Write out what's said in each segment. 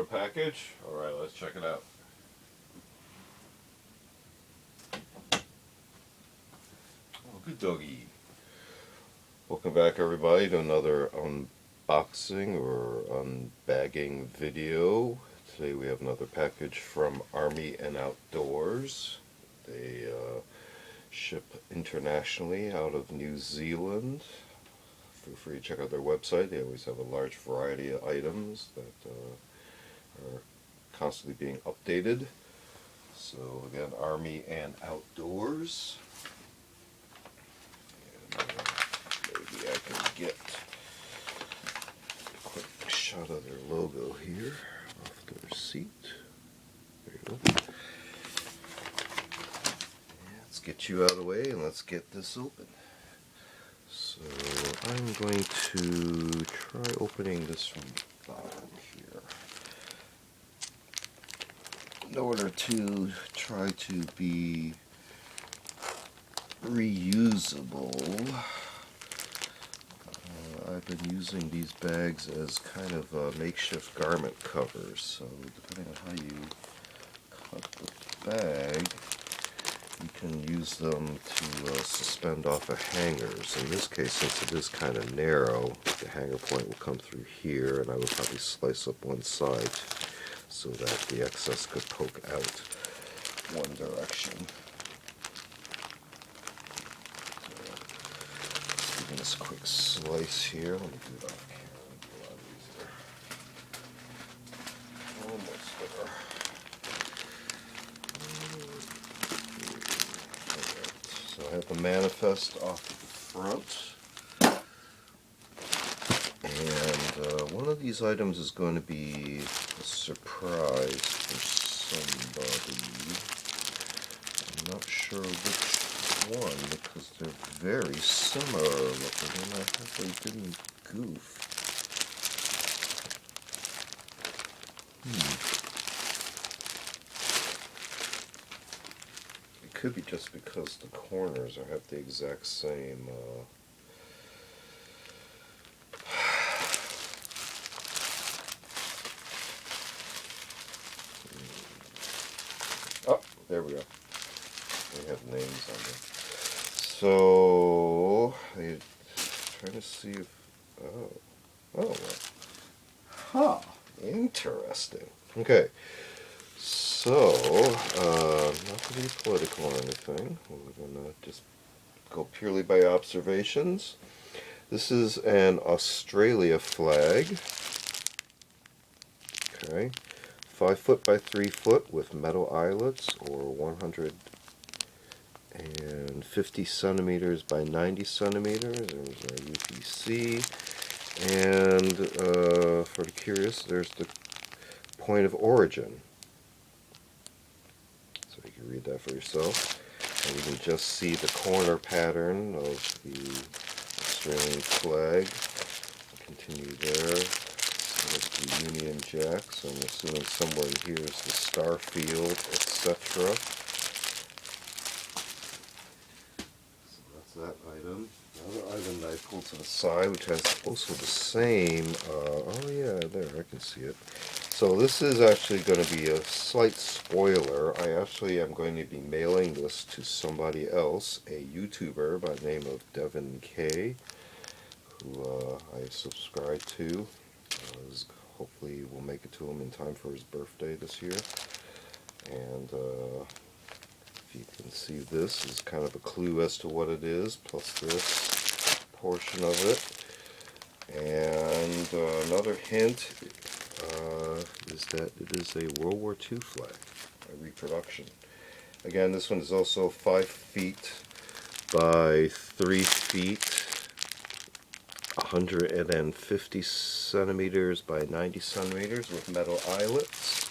another package. Alright, let's check it out. Oh, good doggy. Welcome back, everybody, to another unboxing or unbagging video. Today we have another package from ArmyandOutdoors. They ship internationally out of New Zealand. Feel free to check out their website. They always have a large variety of items that are constantly being updated. So again, ArmyandOutdoors. And maybe I can get a quick shot of their logo here off the receipt. There you go. Let's get you out of the way and let's get this open. So I'm going to try opening this from the bottom here in order to try to be reusable. I've been using these bags as kind of makeshift garment covers, so depending on how you cut the bag, you can use them to suspend off of hangers. In this case, since it is kind of narrow, the hanger point will come through here, and I would probably slice up one side so that the excess could poke out one direction. Just giving this a quick slice here. Let me do it off camera. It'll be a lot easier. Almost there. So I have the manifest off to the front, and one of these items is going to be a surprise for somebody. I'm not sure which one because they're very similar looking, and I hope they didn't goof. Could be just because the corners have the exact same oh, there we go. They have names on them. So I'm trying to see if huh, interesting. Okay. So, not to be political or anything, we're going to just go purely by observations. This is an Australia flag, okay, 5 foot by 3 foot with metal eyelets, or 150 centimeters by 90 centimeters. There's our UPC, and for the curious, there's the point of origin. You can read that for yourself, and you can just see the corner pattern of the Australian flag. Continue there. So that's the Union Jack, so I'm assuming somewhere in here is the star field, etc. So that's that item. Another item that I pulled to the side, which has also the same, oh yeah, there, I can see it. So this is actually going to be a slight spoiler. I actually am going to be mailing this to somebody else, a YouTuber by the name of Devin K, who I subscribe to. Hopefully we'll make it to him in time for his birthday this year. And if you can see, this is kind of a clue as to what it is, plus this portion of it. And another hint is that it is a World War II flag, a reproduction. Again, this one is also 5 feet by 3 feet, 150 centimeters by 90 centimeters with metal eyelets.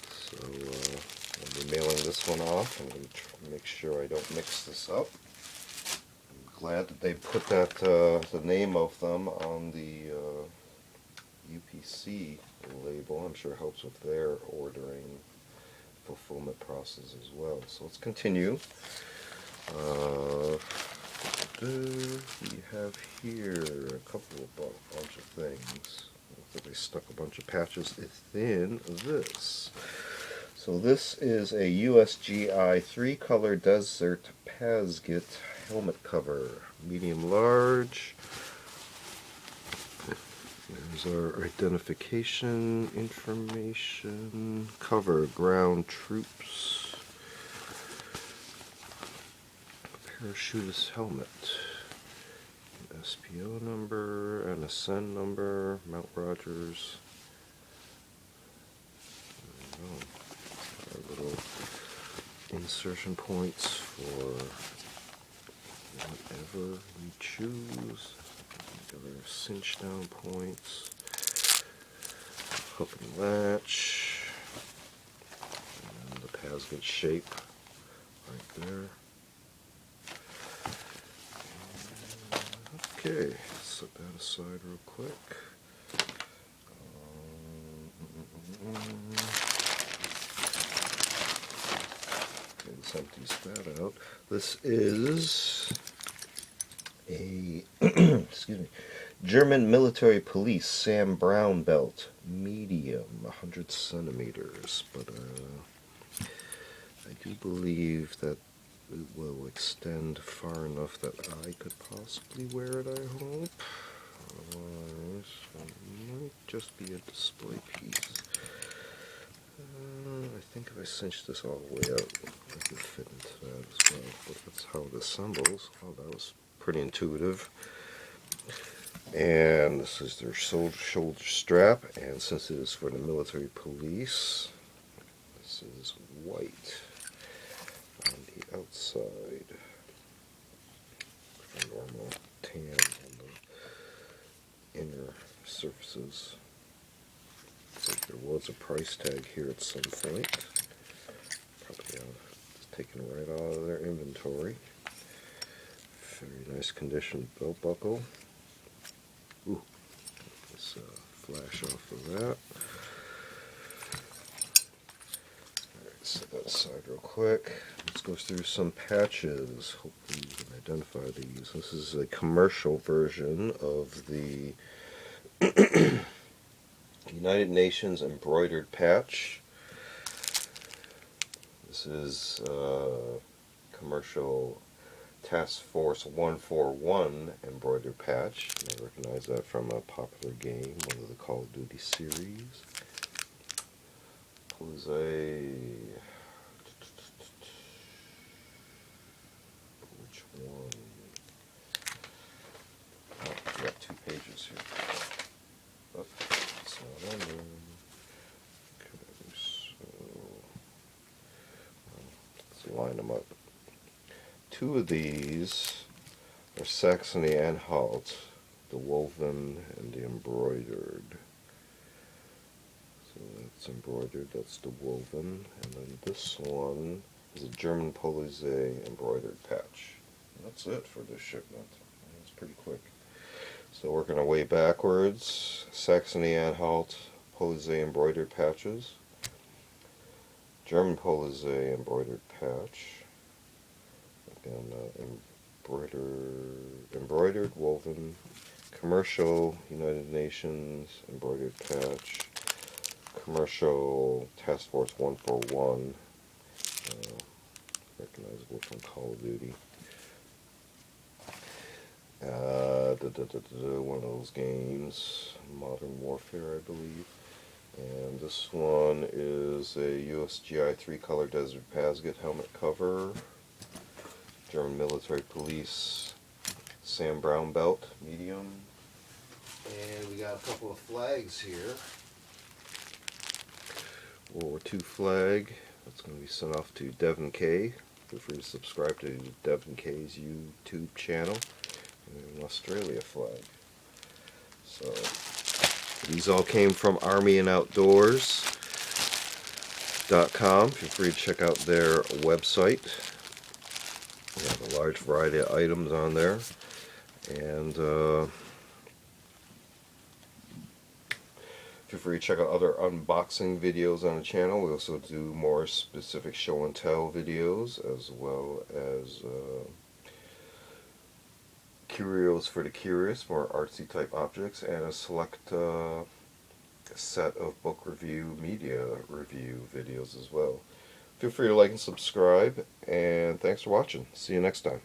So I'll be mailing this one off. I'm going to make sure I don't mix this up. I'm glad that they put that the name of them on the UPC label. I'm sure it helps with their ordering fulfillment process as well. So let's continue. We have here a bunch of things. What did they stuck a bunch of patches within this. So this is a USGI 3-color Desert PASGT helmet cover, medium large. There's our identification information, cover, ground troops, parachutist helmet, SPO number, and a SEN number, Mount Rogers. Our little insertion points for whatever you choose. Our cinch down points, hook and latch, and the PASGT shape right there. Okay, set that aside real quick. Okay, let's empty that out. This is a excuse me, German military police Sam Browne belt, medium, 100 centimeters, but I do believe that it will extend far enough that I could possibly wear it, I hope. Otherwise, it might just be a display piece. I think if I cinch this all the way out, I could fit into that as well, but that's how it assembles. Oh, that was pretty intuitive. And this is their shoulder strap, and since it is for the military police, this is white on the outside, normal tan on the inner surfaces. So there was a price tag here at some point, probably taken right out of their inventory. Very nice condition belt buckle. Ooh, let's flash off of that. Alright, set that aside real quick. Let's go through some patches. Hopefully you can identify these. This is a commercial version of the United Nations embroidered patch. This is commercial Task Force 141 embroidered patch. I recognize that from a popular game, one of the Call of Duty series. Polizei. Which one? Oh, I got 2 pages here. Oh, it's not on there. Okay, so let's line them up. 2 of these are Saxony-Anhalt, the woven and the embroidered. So that's embroidered, that's the woven, and then this one is a German Polizei embroidered patch. And that's it for this shipment. It's pretty quick. So working our way backwards, Saxony-Anhalt Polizei embroidered patches, German Polizei embroidered patch, and embroidered woven, commercial United Nations embroidered patch, commercial Task Force 141, recognizable from Call of Duty. One of those games, Modern Warfare, I believe. And this one is a USGI 3-color Desert PASGT helmet cover. German military police Sam Browne belt, medium. And we got a couple of flags here. World War II flag. That's going to be sent off to Devin K. Feel free to subscribe to Devin K's YouTube channel. And an Australia flag. So these all came from ArmyandOutdoors.com. Feel free to check out their website. We have a large variety of items on there, and feel free to check out other unboxing videos on the channel. We also do more specific show and tell videos, as well as curios for the curious, more artsy type objects, and a select a set of book review, media review videos as well. Feel free to like and subscribe, and thanks for watching. See you next time.